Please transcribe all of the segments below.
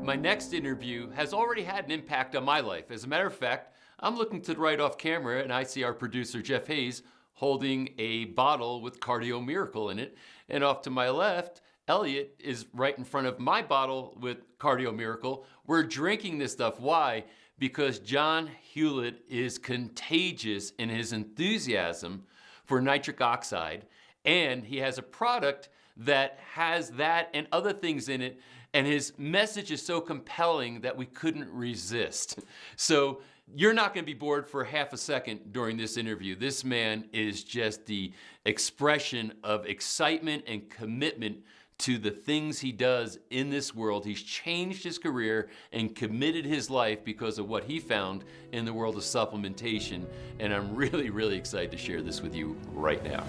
My next interview has already had an impact on my life. As a matter of fact, I'm looking to the right off camera and I see our producer Jeff Hayes holding a bottle with Cardio Miracle in it. And off to my left, Elliot is right in front of my bottle with Cardio Miracle. We're drinking this stuff. Why? Because John Hewlett is contagious in his enthusiasm for nitric oxide. And he has a product that has that and other things in it. And his message is so compelling that we couldn't resist. So you're not going to be bored for half a second during this interview. This man is just the expression of excitement and commitment to the things he does in this world. He's changed his career and committed his life because of what he found in the world of supplementation. And I'm really, really excited to share this with you right now.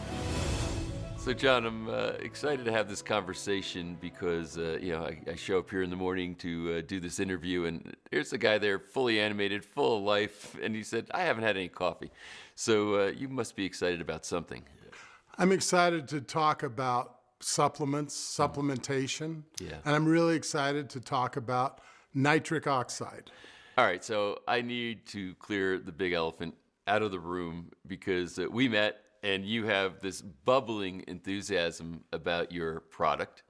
So John, I'm excited to have this conversation because I show up here in the morning to do this interview, and there's a guy there fully animated, full of life, and he said, I haven't had any coffee. So you must be excited about something. I'm excited to talk about supplements, supplementation, and I'm really excited to talk about nitric oxide. All right, so I need to clear the big elephant out of the room because we met and you have this bubbling enthusiasm about your product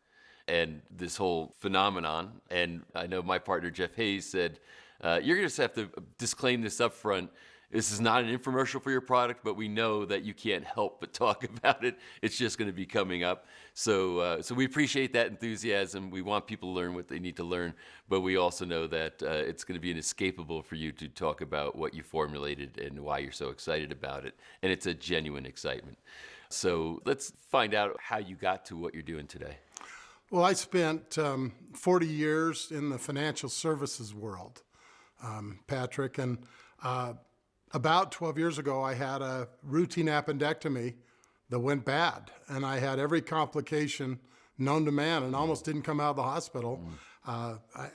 and this whole phenomenon. And I know my partner, Jeff Hayes, said, you're going to just have to disclaim this up front. This is not an infomercial for your product, but we know that you can't help but talk about it. It's just going to be coming up. So we appreciate that enthusiasm. We want people to learn what they need to learn, but we also know that it's going to be inescapable for you to talk about what you formulated and why you're so excited about it. And it's a genuine excitement. So let's find out how you got to what you're doing today. Well, I spent 40 years in the financial services world, Patrick, and about 12 years ago, I had a routine appendectomy that went bad, and I had every complication known to man and almost didn't come out of the hospital.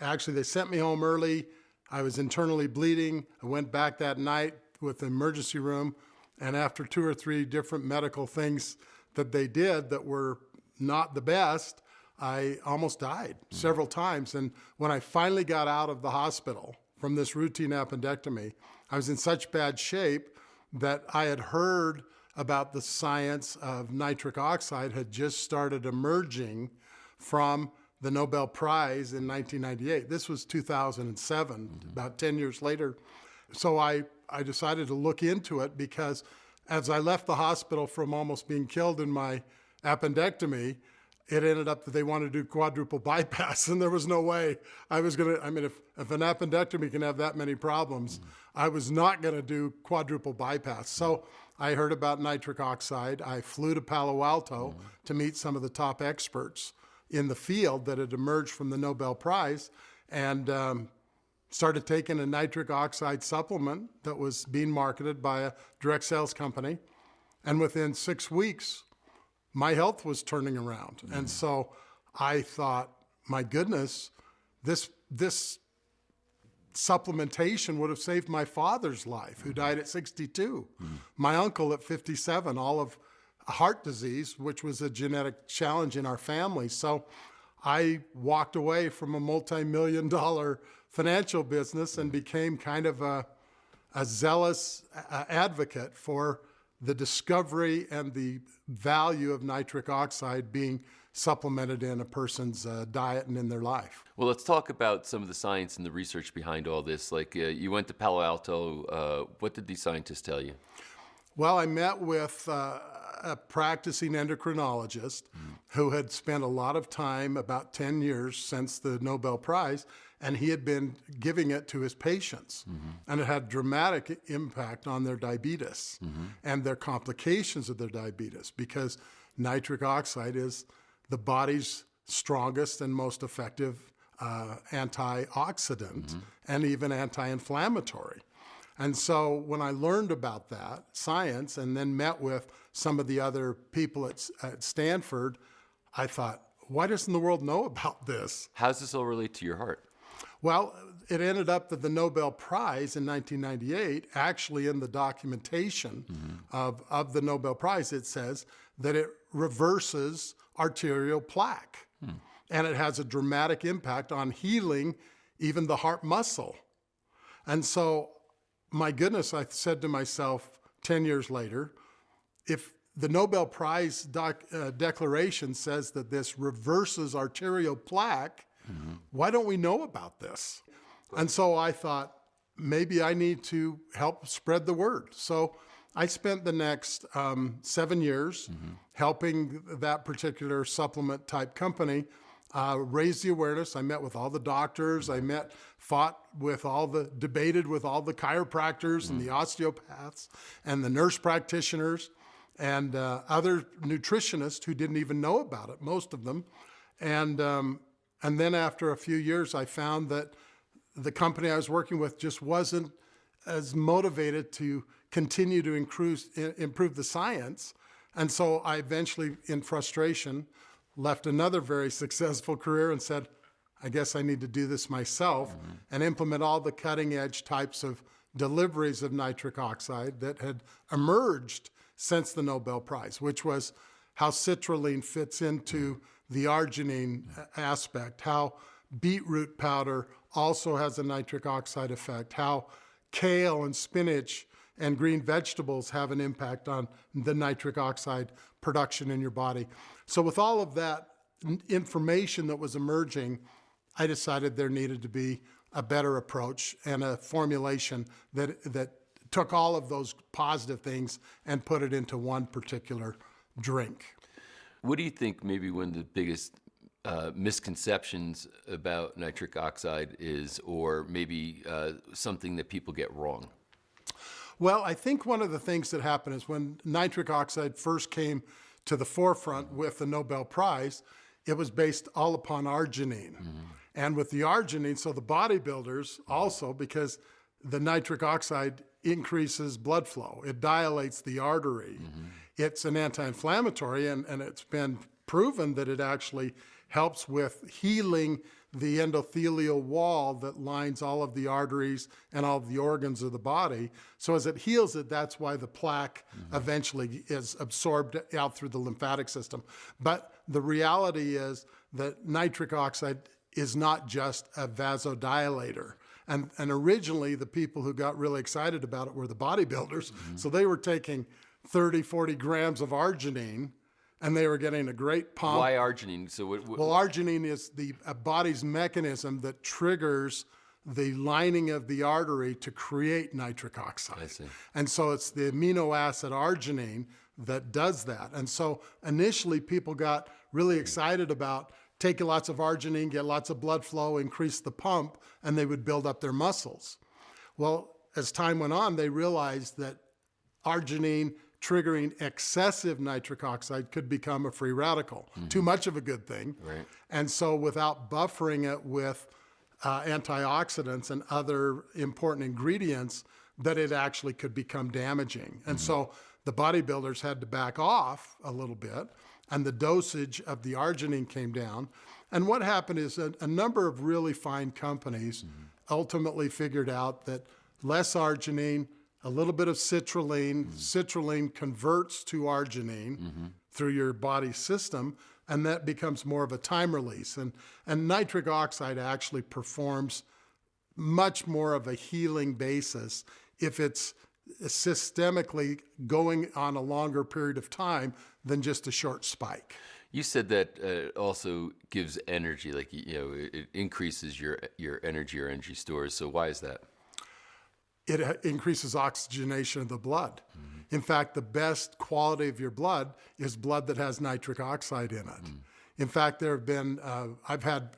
Actually, they sent me home early. I was internally bleeding. I went back that night with the emergency room, and after 2 or 3 different medical things that they did that were not the best, I almost died several times. And when I finally got out of the hospital from this routine appendectomy, I was in such bad shape that I had heard about the science of nitric oxide had just started emerging from the Nobel Prize in 1998. This was 2007, about 10 years later. So I decided to look into it because as I left the hospital from almost being killed in my appendectomy, it ended up that they wanted to do quadruple bypass, and there was no way I was going to, if an appendectomy can have that many problems, I was not going to do quadruple bypass. So I heard about nitric oxide. I flew to Palo Alto to meet some of the top experts in the field that had emerged from the Nobel Prize, and started taking a nitric oxide supplement that was being marketed by a direct sales company. And within 6 weeks, my health was turning around. And so I thought, my goodness, this supplementation would have saved my father's life, who died at 62. My uncle at 57, all of heart disease, which was a genetic challenge in our family. So I walked away from a multi-million-dollar financial business and became kind of a zealous advocate for the discovery and the value of nitric oxide being supplemented in a person's diet and in their life. Well, let's talk about some of the science and the research behind all this. Like you went to Palo Alto. What did these scientists tell you? Well, I met with a practicing endocrinologist who had spent a lot of time, about 10 years since the Nobel Prize, and he had been giving it to his patients. And it had dramatic impact on their diabetes and their complications of their diabetes, because nitric oxide is the body's strongest and most effective antioxidant and even anti-inflammatory. And so when I learned about that science and then met with some of the other people at Stanford, I thought, why doesn't the world know about this? How does this all relate to your heart? Well, it ended up that the Nobel Prize in 1998, actually in the documentation of the Nobel Prize, it says that it reverses arterial plaque. And it has a dramatic impact on healing even the heart muscle. And so, my goodness, I said to myself 10 years later, if the Nobel Prize declaration says that this reverses arterial plaque, why don't we know about this? And so I thought, maybe I need to help spread the word. So I spent the next 7 years helping that particular supplement type company raise the awareness. I met with all the doctors. I debated with all the chiropractors and the osteopaths and the nurse practitioners and other nutritionists who didn't even know about it, most of them. And then after a few years, I found that the company I was working with just wasn't as motivated to continue to improve the science. And so I eventually, in frustration, left another very successful career and said, I guess I need to do this myself and implement all the cutting edge types of deliveries of nitric oxide that had emerged since the Nobel Prize, which was how citrulline fits into the arginine aspect, how beetroot powder also has a nitric oxide effect, how kale and spinach and green vegetables have an impact on the nitric oxide production in your body. So with all of that information that was emerging, I decided there needed to be a better approach and a formulation that took all of those positive things and put it into one particular drink. What do you think maybe one of the biggest misconceptions about nitric oxide is, or maybe something that people get wrong? Well, I think one of the things that happened is when nitric oxide first came to the forefront with the Nobel Prize, it was based all upon arginine. And with the arginine, so the bodybuilders also, because the nitric oxide increases blood flow, it dilates the artery. It's an anti-inflammatory, and it's been proven that it actually helps with healing the endothelial wall that lines all of the arteries and all of the organs of the body. So as it heals it, that's why the plaque eventually is absorbed out through the lymphatic system. But the reality is that nitric oxide is not just a vasodilator. And originally, the people who got really excited about it were the bodybuilders. So they were taking 30, 40 grams of arginine, and they were getting a great pump. Why arginine? So Well, arginine is the body's mechanism that triggers the lining of the artery to create nitric oxide. I see. And so it's the amino acid arginine that does that. And so initially, people got really excited about taking lots of arginine, get lots of blood flow, increase the pump, and they would build up their muscles. Well, as time went on, they realized that arginine triggering excessive nitric oxide could become a free radical. Too much of a good thing. Right. And so without buffering it with antioxidants and other important ingredients, that it actually could become damaging. And so the bodybuilders had to back off a little bit, and the dosage of the arginine came down. And what happened is a number of really fine companies ultimately figured out that less arginine, a little bit of citrulline, citrulline converts to arginine through your body system, and that becomes more of a time release. And nitric oxide actually performs much more of a healing basis if it's systemically going on a longer period of time than just a short spike. You said that it also gives energy, like, it increases your energy or energy stores. So why is that? It increases oxygenation of the blood. In fact, the best quality of your blood is blood that has nitric oxide in it. In fact, there have been, I've had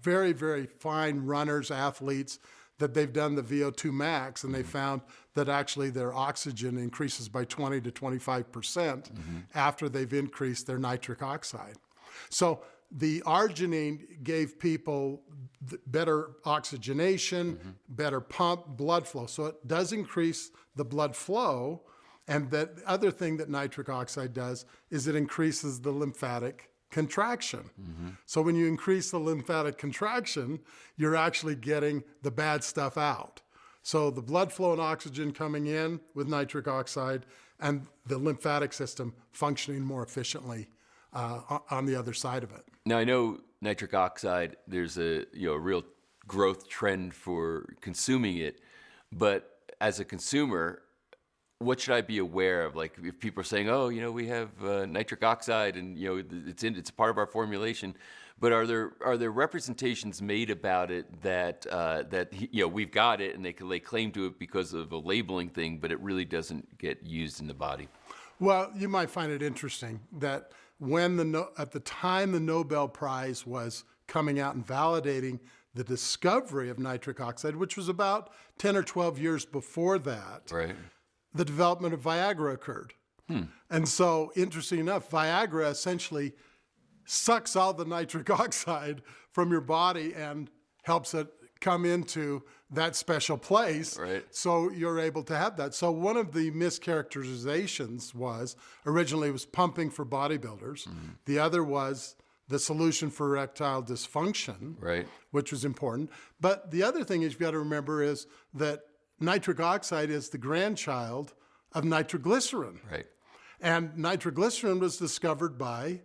very, very fine runners, athletes, that they've done the VO2 max, and they found that actually their oxygen increases by 20 to 25% after they've increased their nitric oxide. So the arginine gave people better oxygenation, better pump, blood flow. So it does increase the blood flow. And the other thing that nitric oxide does is it increases the lymphatic contraction. So when you increase the lymphatic contraction, you're actually getting the bad stuff out. So the blood flow and oxygen coming in with nitric oxide, and the lymphatic system functioning more efficiently on the other side of it. Now, I know nitric oxide, there's a real growth trend for consuming it. But as a consumer, what should I be aware of? Like if people are saying, oh, we have nitric oxide and, it's a part of our formulation, but are there representations made about it that we've got it and they can lay claim to it because of a labeling thing, but it really doesn't get used in the body? Well, you might find it interesting that at the time the Nobel Prize was coming out and validating the discovery of nitric oxide, which was about 10 or 12 years before that, right, the development of Viagra occurred. And so, interesting enough, Viagra essentially sucks all the nitric oxide from your body and helps it come into that special place. Right. So you're able to have that. So one of the mischaracterizations was originally it was pumping for bodybuilders. The other was the solution for erectile dysfunction, right, which was important. But the other thing you've got to remember is that nitric oxide is the grandchild of nitroglycerin. right. And nitroglycerin was discovered by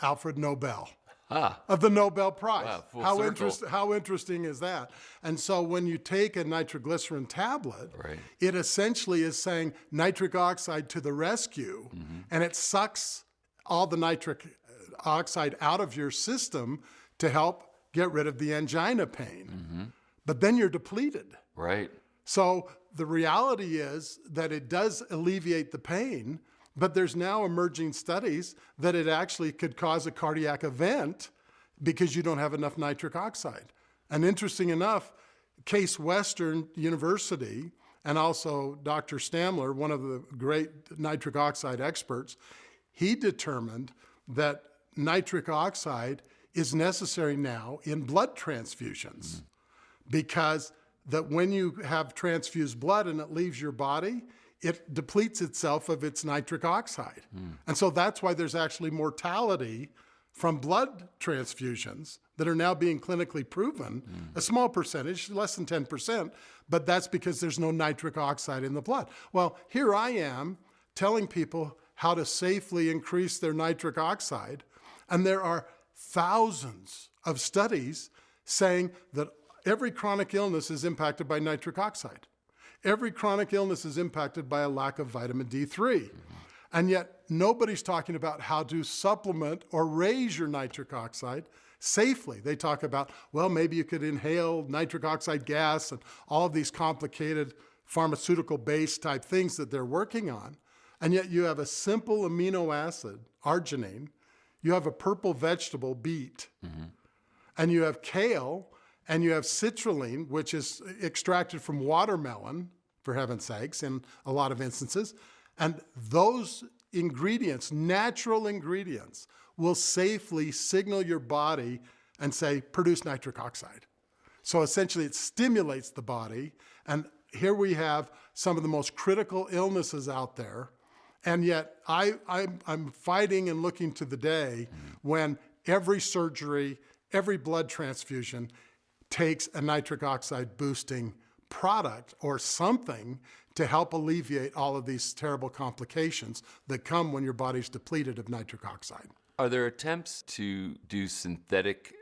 Alfred Nobel of the Nobel Prize. Wow, full circle. How interesting is that? And so when you take a nitroglycerin tablet, Right. it essentially is saying nitric oxide to the rescue, and it sucks all the nitric oxide out of your system to help get rid of the angina pain. But then you're depleted. Right. So the reality is that it does alleviate the pain, but there's now emerging studies that it actually could cause a cardiac event because you don't have enough nitric oxide. And interesting enough, Case Western University and also Dr. Stamler, one of the great nitric oxide experts, he determined that nitric oxide is necessary now in blood transfusions because that when you have transfused blood and it leaves your body, it depletes itself of its nitric oxide. And so that's why there's actually mortality from blood transfusions that are now being clinically proven, a small percentage, less than 10%, but that's because there's no nitric oxide in the blood. Well, here I am telling people how to safely increase their nitric oxide, and there are thousands of studies saying that every chronic illness is impacted by nitric oxide. Every chronic illness is impacted by a lack of vitamin D3. And yet nobody's talking about how to supplement or raise your nitric oxide safely. They talk about, well, maybe you could inhale nitric oxide gas and all of these complicated pharmaceutical-based type things that they're working on. And yet you have a simple amino acid, arginine, you have a purple vegetable, beet, and you have kale, and you have citrulline, which is extracted from watermelon, for heaven's sakes, in a lot of instances. And those ingredients, natural ingredients, will safely signal your body and say, produce nitric oxide. So essentially it stimulates the body. And here we have some of the most critical illnesses out there. And yet I'm fighting and looking to the day when every surgery, every blood transfusion takes a nitric oxide boosting product or something to help alleviate all of these terrible complications that come when your body's depleted of nitric oxide. Are there attempts to do synthetic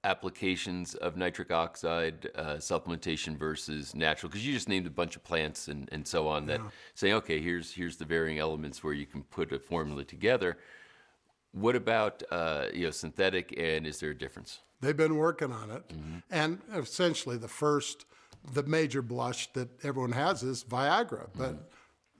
applications of nitric oxide supplementation versus natural? Because you just named a bunch of plants and so on that say, okay, here's the varying elements where you can put a formula together. What about synthetic, and is there a difference? They've been working on it. And essentially the major blush that everyone has is Viagra. But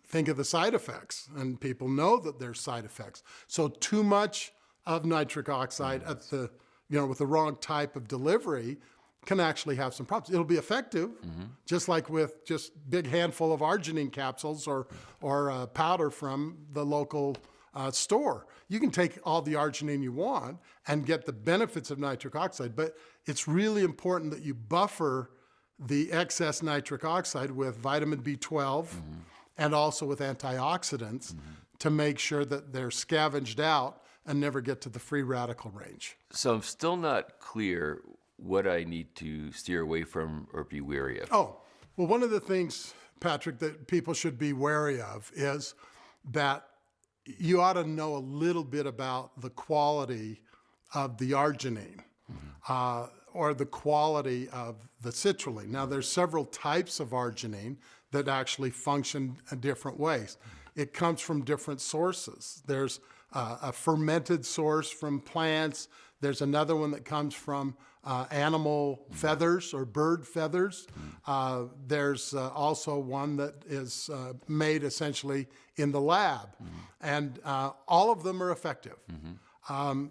think of the side effects, and people know that there's side effects. So too much of nitric oxide at the, with the wrong type of delivery can actually have some problems. It'll be effective, just like with just big handful of arginine capsules or powder from the local store. You can take all the arginine you want and get the benefits of nitric oxide, but it's really important that you buffer the excess nitric oxide with vitamin B12 and also with antioxidants to make sure that they're scavenged out and never get to the free radical range. So I'm still not clear what I need to steer away from or be wary of. Oh, well, one of the things, Patrick, that people should be wary of is that you ought to know a little bit about the quality of the arginine or the quality of the citrulline. Now, there's several types of arginine that actually function in different ways. It comes from different sources. There's a fermented source from plants. There's another one that comes from animal feathers or bird feathers. There's also one that is made essentially in the lab. And all of them are effective.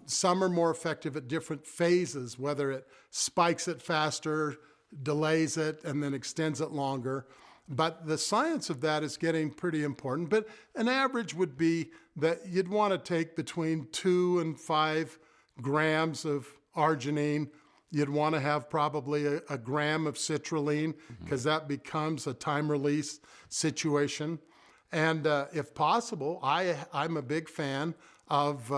Some are more effective at different phases, whether it spikes it faster, delays it, and then extends it longer. But the science of that is getting pretty important. But an average would be that you'd want to take between 2 and 5 grams of arginine. You'd want to have probably a gram of citrulline, because that becomes a time release situation. And if possible, I'm a big fan of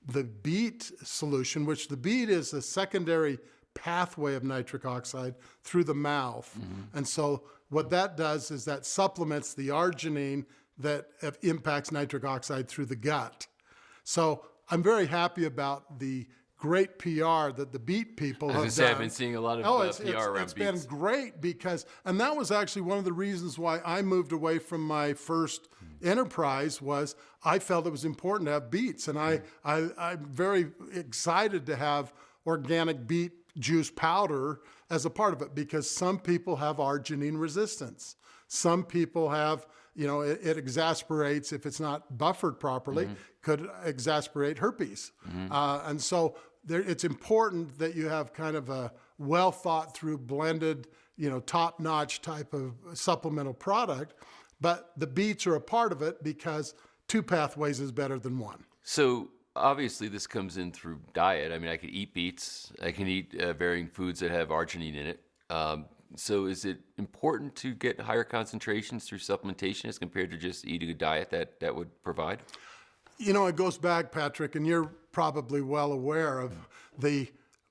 the beet solution, which the beet is a secondary pathway of nitric oxide through the mouth. And so what that does is that supplements the arginine that impacts nitric oxide through the gut. So I'm very happy about the great PR that the beet people have done. I've been seeing a lot of PR around it's beets. been great because, and that was actually one of the reasons why I moved away from my first enterprise, was I felt it was important to have beets. And I'm very excited to have organic beet juice powder as a part of it, because some people have arginine resistance. Some people have, it exasperates, if it's not buffered properly, could exasperate herpes. And so it's important that you have kind of a well thought through, blended, top-notch type of supplemental product. But the beets are a part of it because 2 pathways is better than 1. So obviously this comes in through diet. I mean, I could eat beets. I can eat varying foods that have arginine in it. So is it important to get higher concentrations through supplementation as compared to just eating a diet that would provide? It goes back, Patrick, and you're probably well aware of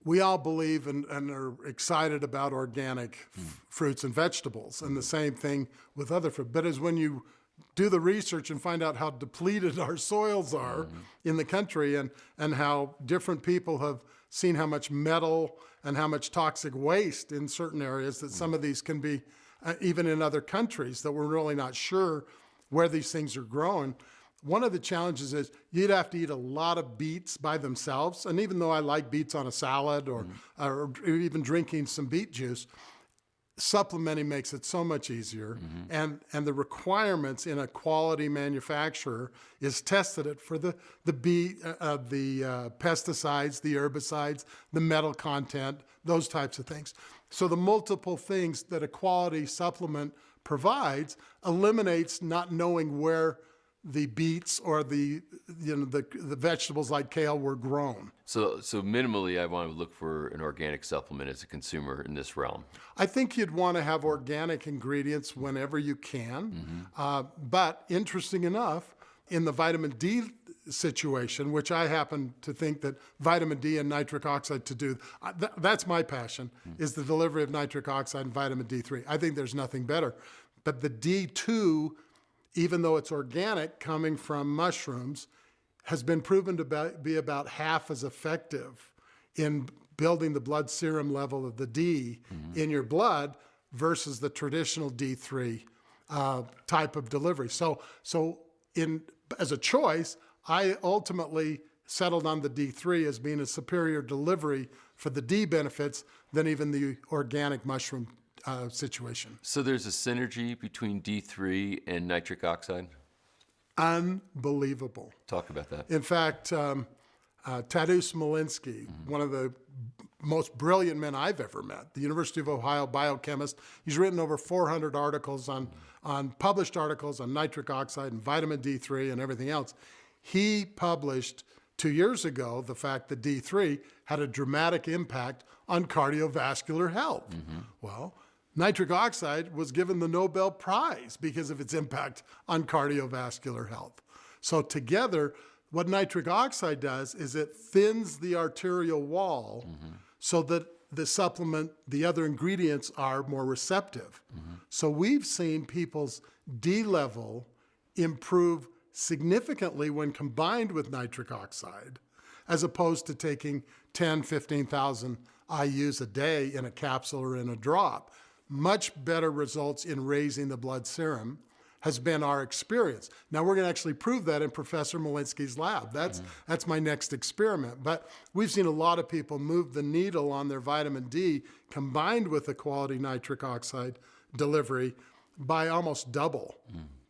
we all believe and are excited about organic fruits and vegetables, and the same thing with other fruit. But as when you do the research and find out how depleted our soils are in the country, and how different people have seen how much metal and how much toxic waste in certain areas, that some of these can be, even in other countries, that we're really not sure where these things are growing. One of the challenges is you'd have to eat a lot of beets by themselves. And even though I like beets on a salad or even drinking some beet juice, supplementing makes it so much easier. And the requirements in a quality manufacturer is tested it for the pesticides, the herbicides, the metal content, those types of things. So the multiple things that a quality supplement provides eliminates not knowing where the beets or the vegetables like kale were grown. So minimally, I want to look for an organic supplement as a consumer in this realm. I think you'd want to have organic ingredients whenever you can. But interesting enough, in the vitamin D situation, which I happen to think that vitamin D and nitric oxide that's my passion, is the delivery of nitric oxide and vitamin D3. I think there's nothing better. But the D2, even though it's organic, coming from mushrooms, has been proven to be about half as effective in building the blood serum level of the D in your blood versus the traditional D3 type of delivery. So as a choice, I ultimately settled on the D3 as being a superior delivery for the D benefits than even the organic mushroom situation. So there's a synergy between D3 and nitric oxide? Unbelievable. Talk about that. In fact, Tadeusz Smolinski, one of the most brilliant men I've ever met, the University of Ohio biochemist, he's written over 400 articles on published articles on nitric oxide and vitamin D3 and everything else. He published 2 years ago the fact that D3 had a dramatic impact on cardiovascular health. Well, nitric oxide was given the Nobel Prize because of its impact on cardiovascular health. So together, what nitric oxide does is it thins the arterial wall so that the supplement, the other ingredients are more receptive. So we've seen people's D level improve significantly when combined with nitric oxide, as opposed to taking 10, 15,000 IUs a day in a capsule or in a drop. Much better results in raising the blood serum has been our experience. Now we're going to actually prove that in Professor Malinsky's lab. That's my next experiment. But we've seen a lot of people move the needle on their vitamin D combined with the quality nitric oxide delivery by almost double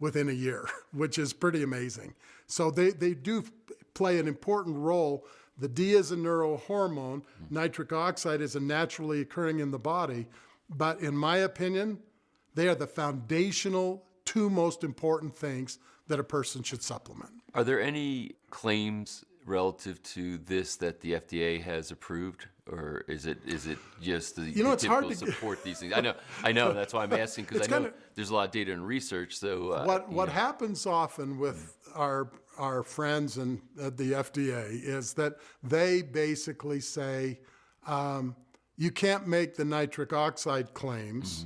within a year, which is pretty amazing. So they do play an important role. The D is a neurohormone. Nitric oxide is a naturally occurring in the body. But in my opinion, they are the foundational two most important things that a person should supplement. Are there any claims relative to this that the FDA has approved, or is it just the it's hard typical to support these things? I know. That's why I'm asking, because I know there's a lot of data and research. So what happens often with our friends and at the FDA is that they basically say you can't make the nitric oxide claims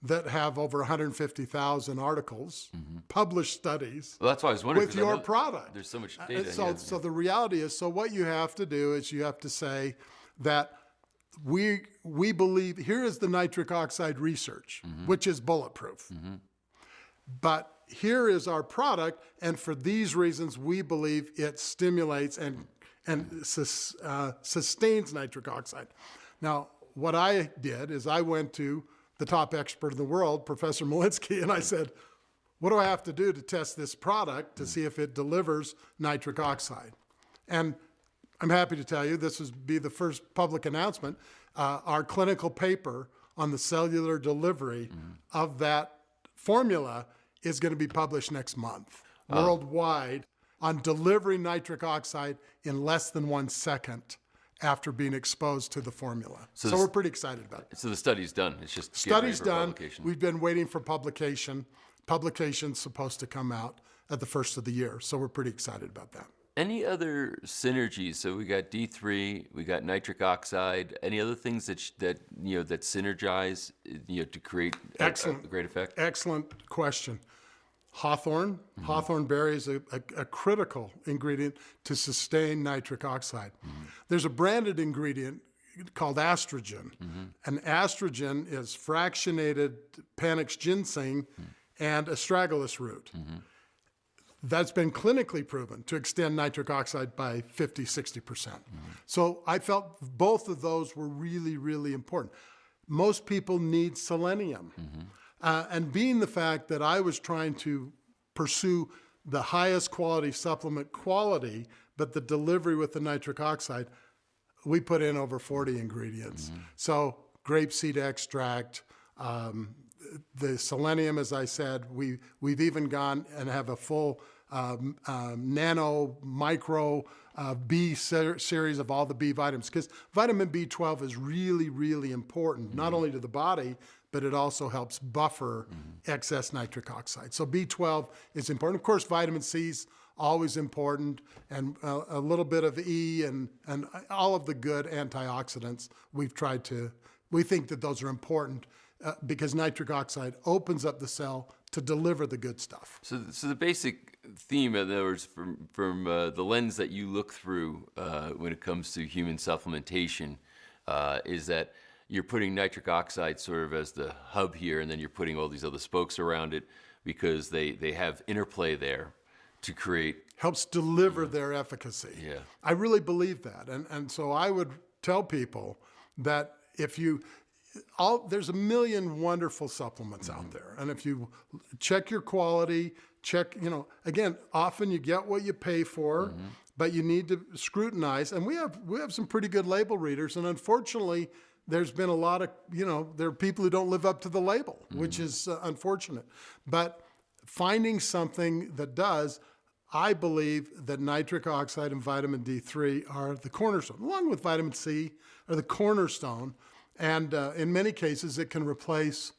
that have over 150,000 articles, published studies. Well, that's why I was wondering, with your product. There's so much data. So the reality is, what you have to do is you have to say that we believe, here is the nitric oxide research, which is bulletproof. But here is our product, and for these reasons, we believe it stimulates and sustains nitric oxide. Now, what I did is I went to the top expert in the world, Professor Malinsky, and I said, what do I have to do to test this product to see if it delivers nitric oxide? And I'm happy to tell you, this will be the first public announcement, our clinical paper on the cellular delivery of that formula is going to be published next month, worldwide, on delivering nitric oxide in less than 1 second after being exposed to the formula. So we're pretty excited about it. So the study's done. It's just study's done. We've been waiting for publication. Publication's supposed to come out at the first of the year. So we're pretty excited about that. Any other synergies? So we got D3, we got nitric oxide. Any other things that synergize, to create a great effect? Excellent question. Hawthorn berry is a critical ingredient to sustain nitric oxide. There's a branded ingredient called estrogen, and estrogen is fractionated Panax ginseng and astragalus root. That's been clinically proven to extend nitric oxide by 50, 60%. So I felt both of those were really, really important. Most people need selenium. And being the fact that I was trying to pursue the highest quality supplement quality, but the delivery with the nitric oxide, we put in over 40 ingredients. So grapeseed extract, the selenium, as I said, we've even gone and have a full nano, micro B series of all the B vitamins, because vitamin B12 is really, really important, not only to the body, but it also helps buffer excess nitric oxide. So B12 is important. Of course, vitamin C is always important, and a little bit of E and all of the good antioxidants we think that those are important because nitric oxide opens up the cell to deliver the good stuff. So the basic theme, in other words, from the lens that you look through when it comes to human supplementation, is that you're putting nitric oxide sort of as the hub here, and then you're putting all these other spokes around it because they have interplay there to create... Helps deliver their efficacy. Yeah. I really believe that. And so I would tell people that there's a million wonderful supplements out there. And if you check your quality, again, often you get what you pay for, but you need to scrutinize. And we have some pretty good label readers. And unfortunately, there's been a lot of, there are people who don't live up to the label, which is unfortunate. But finding something that does, I believe that nitric oxide and vitamin D3 are the cornerstone, along with vitamin C, are the cornerstone. And in many cases, it can replace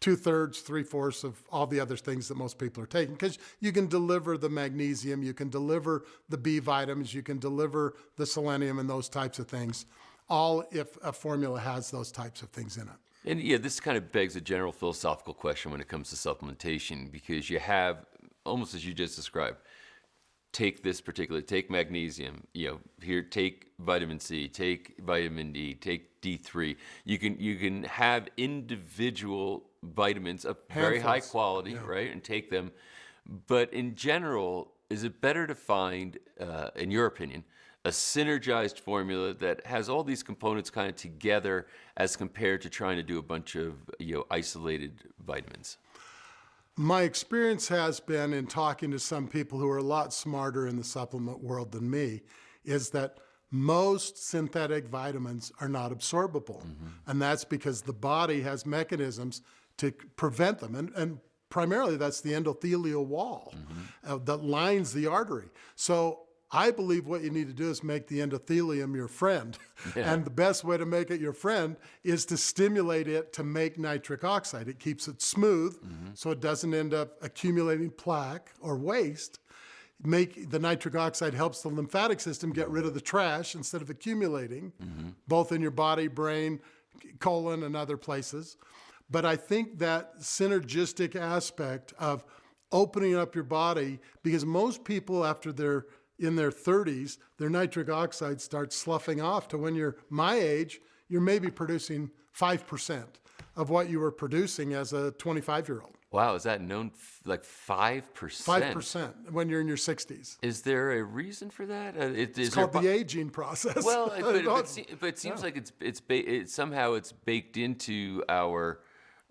2/3, 3/4 of all the other things that most people are taking, because you can deliver the magnesium, you can deliver the B vitamins, you can deliver the selenium and those types of things, all if a formula has those types of things in it. And yeah, this kind of begs a general philosophical question when it comes to supplementation, because you have, almost as you just described, take this particularly, take magnesium, here, take vitamin C, take vitamin D, take D3. You can have individual vitamins of very high quality, right, and take them. But in general, is it better to find, in your opinion, a synergized formula that has all these components kind of together as compared to trying to do a bunch of isolated vitamins? My experience has been in talking to some people who are a lot smarter in the supplement world than me, is that most synthetic vitamins are not absorbable. And that's because the body has mechanisms to prevent them. And primarily that's the endothelial wall that lines the artery. So I believe what you need to do is make the endothelium your friend. And the best way to make it your friend is to stimulate it to make nitric oxide. It keeps it smooth so it doesn't end up accumulating plaque or waste. The nitric oxide helps the lymphatic system get rid of the trash instead of accumulating, both in your body, brain, colon, and other places. But I think that synergistic aspect of opening up your body, because most people after they're in their 30s, their nitric oxide starts sloughing off to when you're my age, you're maybe producing 5% of what you were producing as a 25-year-old. Wow, is that known, like 5%? 5% when you're in your 60s. Is there a reason for that? It's called the aging process. Well, but it seems like somehow it's baked into our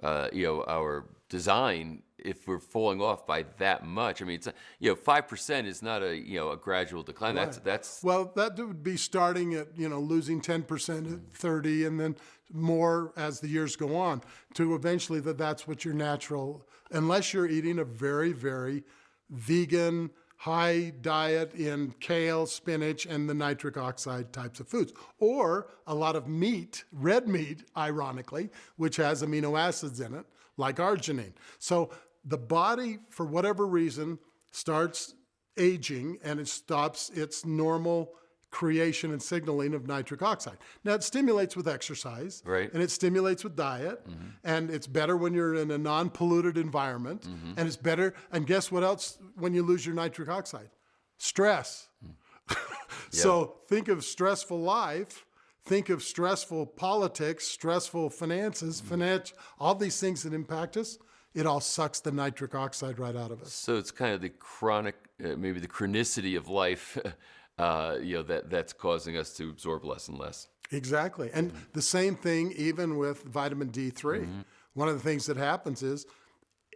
our design. If we're falling off by that much, I mean, it's 5% is not a gradual decline. Right. That's well, that would be starting at losing 10% at 30, and then more as the years go on, to eventually that's what your natural, unless you're eating a very, very vegan, high diet in kale, spinach, and the nitric oxide types of foods, or a lot of meat, red meat, ironically, which has amino acids in it, like arginine. So the body, for whatever reason, starts aging and it stops its normal creation and signaling of nitric oxide. Now, it stimulates with exercise, right, and it stimulates with diet, and it's better when you're in a non-polluted environment, and it's better, and guess what else when you lose your nitric oxide? Stress. So think of stressful life, think of stressful politics, stressful finances, all these things that impact us. It all sucks the nitric oxide right out of us. So it's kind of the chronic, maybe the chronicity of life, that's causing us to absorb less and less. Exactly. And the same thing even with vitamin D3. One of the things that happens is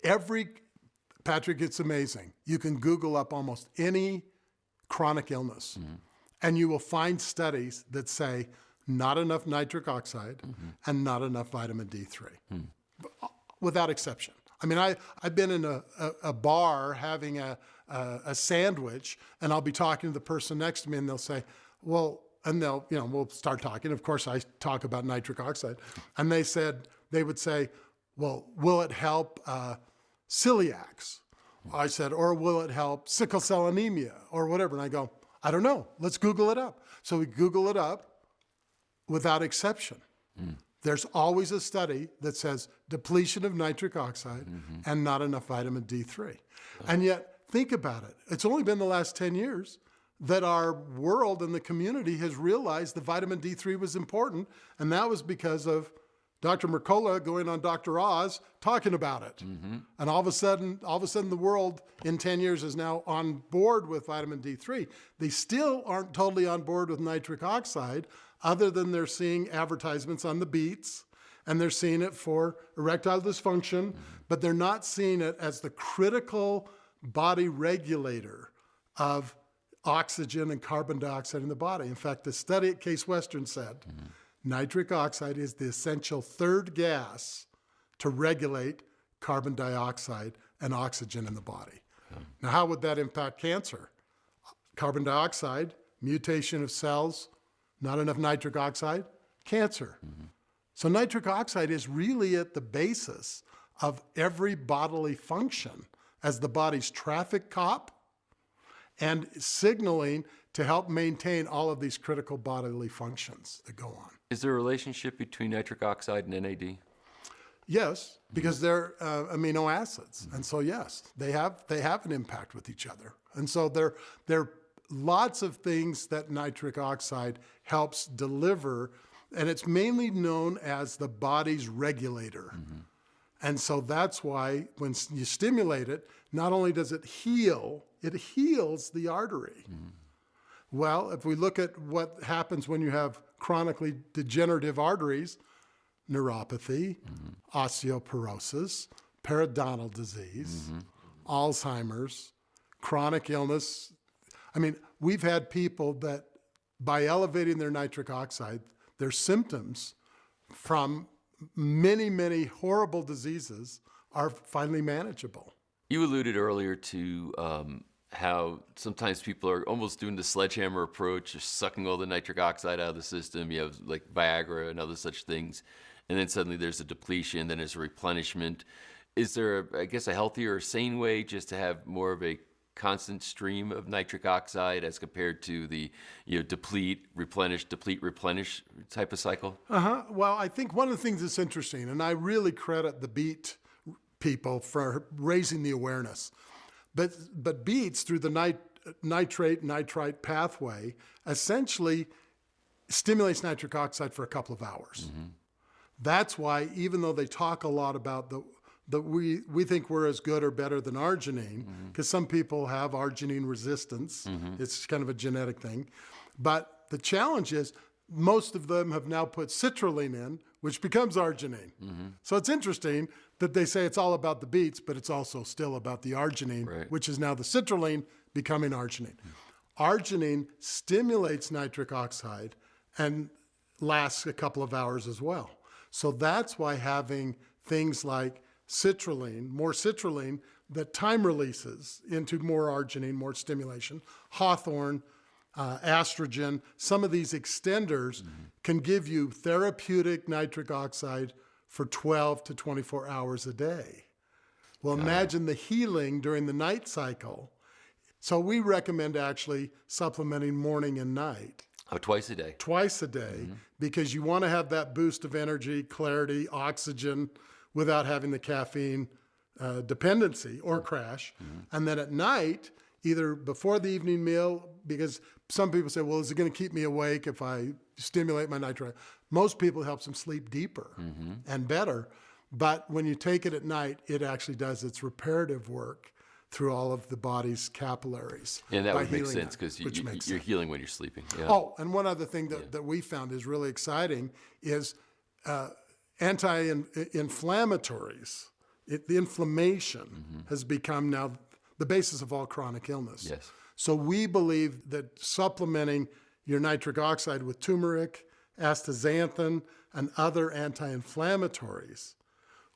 Patrick, it's amazing. You can Google up almost any chronic illness, and you will find studies that say not enough nitric oxide and not enough vitamin D3, without exception. I mean, I've been in a bar having a sandwich, and I'll be talking to the person next to me, and they'll say, well, and we'll start talking. Of course, I talk about nitric oxide. And they would say, well, will it help celiacs? I said, or will it help sickle cell anemia or whatever? And I go, I don't know. Let's Google it up. So we Google it up without exception. There's always a study that says depletion of nitric oxide and not enough vitamin D3. And yet, think about it. It's only been the last 10 years that our world and the community has realized the vitamin D3 was important, and that was because of Dr. Mercola going on Dr. Oz talking about it. And all of a sudden the world in 10 years is now on board with vitamin D3. They still aren't totally on board with nitric oxide, other than they're seeing advertisements on the beets, and they're seeing it for erectile dysfunction, but they're not seeing it as the critical body regulator of oxygen and carbon dioxide in the body. In fact, the study at Case Western said nitric oxide is the essential third gas to regulate carbon dioxide and oxygen in the body. Now, how would that impact cancer? Carbon dioxide, mutation of cells, not enough nitric oxide, cancer. So nitric oxide is really at the basis of every bodily function as the body's traffic cop and signaling to help maintain all of these critical bodily functions that go on. Is there a relationship between nitric oxide and NAD? Yes, because they're amino acids, and so yes, they have an impact with each other, and so there are lots of things that nitric oxide helps deliver, and it's mainly known as the body's regulator, and so that's why when you stimulate it, not only does it heal, it heals the artery. Well, if we look at what happens when you have chronically degenerative arteries, neuropathy, osteoporosis, periodontal disease, Alzheimer's, chronic illness. I mean, we've had people that by elevating their nitric oxide, their symptoms from many, many horrible diseases are finally manageable. You alluded earlier to how sometimes people are almost doing the sledgehammer approach, just sucking all the nitric oxide out of the system. You have like Viagra and other such things. And then suddenly there's a depletion, then there's a replenishment. Is there, I guess, a healthier or sane way just to have more of a constant stream of nitric oxide as compared to the deplete, replenish type of cycle? Well, I think one of the things that's interesting, and I really credit the BEAT people for raising the awareness, but BEATs through the nitrite pathway essentially stimulates nitric oxide for a couple of hours. That's why, even though they talk a lot about we think we're as good or better than arginine, because some people have arginine resistance. It's kind of a genetic thing. But the challenge is most of them have now put citrulline in, which becomes arginine. So it's interesting that they say it's all about the beets, but it's also still about the arginine, which is now the citrulline becoming arginine. Arginine stimulates nitric oxide and lasts a couple of hours as well. So that's why having things like citrulline, more citrulline, that time releases into more arginine, more stimulation, hawthorn, estrogen, some of these extenders can give you therapeutic nitric oxide for 12 to 24 hours a day. Well, imagine the healing during the night cycle. So we recommend actually supplementing morning and night. Oh, twice a day? Twice a day, because you want to have that boost of energy, clarity, oxygen, without having the caffeine dependency or crash. And then at night, either before the evening meal, because some people say, well, is it going to keep me awake if I stimulate my nitric? Most people, it helps them sleep deeper and better. But when you take it at night, it actually does its reparative work through all of the body's capillaries. And that would make sense because you're healing when you're sleeping. Yeah. Oh, and one other thing that we found is really exciting is anti-inflammatories. The inflammation has become now the basis of all chronic illness. Yes. So we believe that supplementing your nitric oxide with turmeric, astaxanthin, and other anti-inflammatories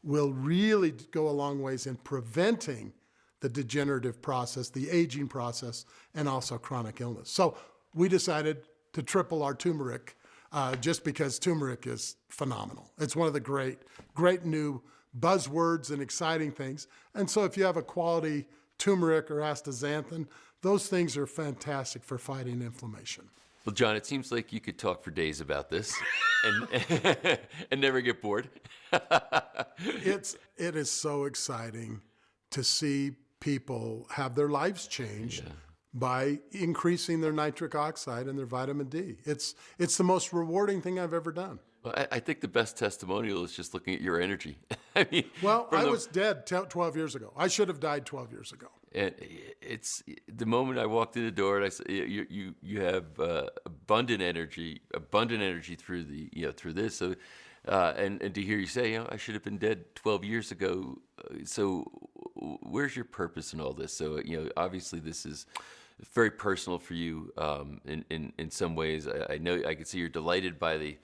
will really go a long ways in preventing the degenerative process, the aging process, and also chronic illness. So we decided to triple our turmeric just because turmeric is phenomenal. It's one of the great new buzzwords and exciting things. And so if you have a quality turmeric or astaxanthin, those things are fantastic for fighting inflammation. Well, John, it seems like you could talk for days about this and never get bored. It is so exciting to see people have their lives changed by increasing their nitric oxide and their vitamin D. It's the most rewarding thing I've ever done. Well, I think the best testimonial is just looking at your energy. I mean, I was dead 12 years ago. I should have died 12 years ago. And it's the moment I walked in the door and I said, you have abundant energy through through this. So, and to hear you say, I should have been dead 12 years ago. So, where's your purpose in all this? So, obviously this is very personal for you in some ways. I know I can see you're delighted by the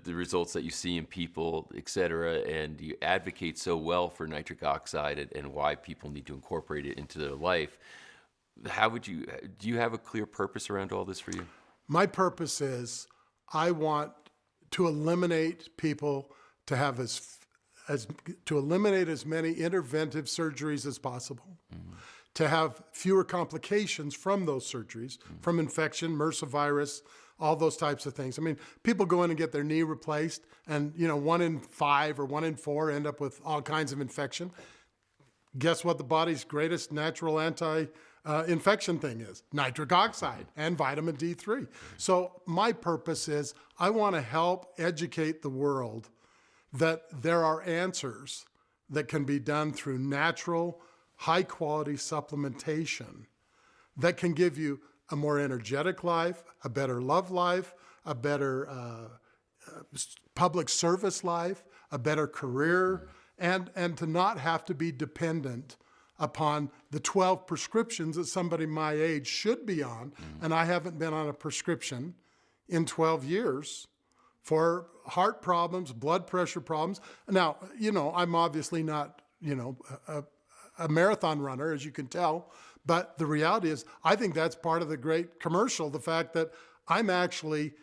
results that you see in people, et cetera, and you advocate so well for nitric oxide and why people need to incorporate it into their life. Do you have a clear purpose around all this for you? My purpose is I want to eliminate people to have to eliminate as many interventive surgeries as possible, to have fewer complications from those surgeries, from infection, MRSA virus, all those types of things. I mean, people go in and get their knee replaced, and 1 in 5 or 1 in 4 end up with all kinds of infection. Guess what the body's greatest natural anti-infection thing is? Nitric oxide and vitamin D3. So my purpose is I want to help educate the world that there are answers that can be done through natural, high-quality supplementation that can give you a more energetic life, a better love life, a better public service life, a better career, and to not have to be dependent upon the 12 prescriptions that somebody my age should be on. And I haven't been on a prescription in 12 years for heart problems, blood pressure problems. Now, I'm obviously not, a marathon runner, as you can tell, but the reality is, I think that's part of the great commercial, the fact that I'm actually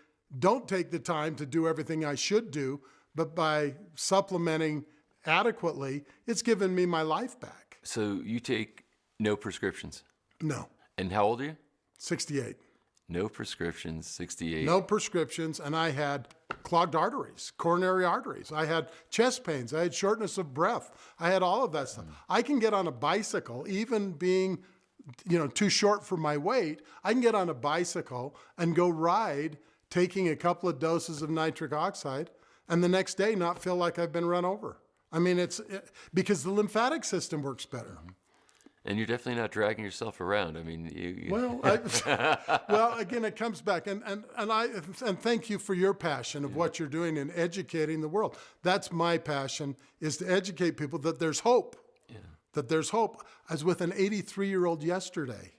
don't take the time to do everything I should do, but by supplementing adequately, it's given me my life back. So you take no prescriptions? No. And how old are you? 68. No prescriptions, 68. No prescriptions, and I had clogged arteries, coronary arteries. I had chest pains. I had shortness of breath. I had all of that stuff. I can get on a bicycle, even being, too short for my weight. I can get on a bicycle and go ride, taking a couple of doses of nitric oxide, and the next day not feel like I've been run over. I mean, because the lymphatic system works better. And you're definitely not dragging yourself around. I mean, Well, again, it comes back, and thank you for your passion of what you're doing in educating the world. That's my passion, is to educate people that there's hope. Yeah. That there's hope. I was with an 83-year-old yesterday.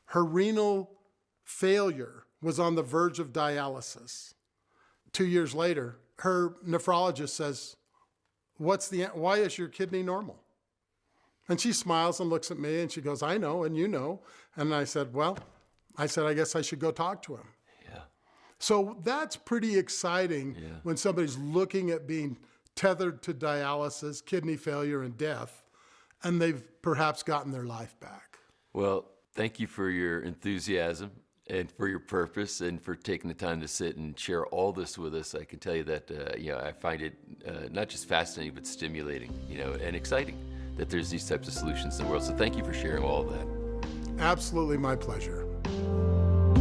Her renal failure was on the verge of dialysis. 2 years later, her nephrologist says, why is your kidney normal? And she smiles and looks at me and she goes, I know, and you know. And I said, I guess I should go talk to him. Yeah. So that's pretty exciting when somebody's looking at being tethered to dialysis, kidney failure, and death, and they've perhaps gotten their life back. Well, thank you for your enthusiasm and for your purpose and for taking the time to sit and share all this with us. I can tell you that, I find it not just fascinating, but stimulating, and exciting that there's these types of solutions in the world. So thank you for sharing all of that. Absolutely my pleasure.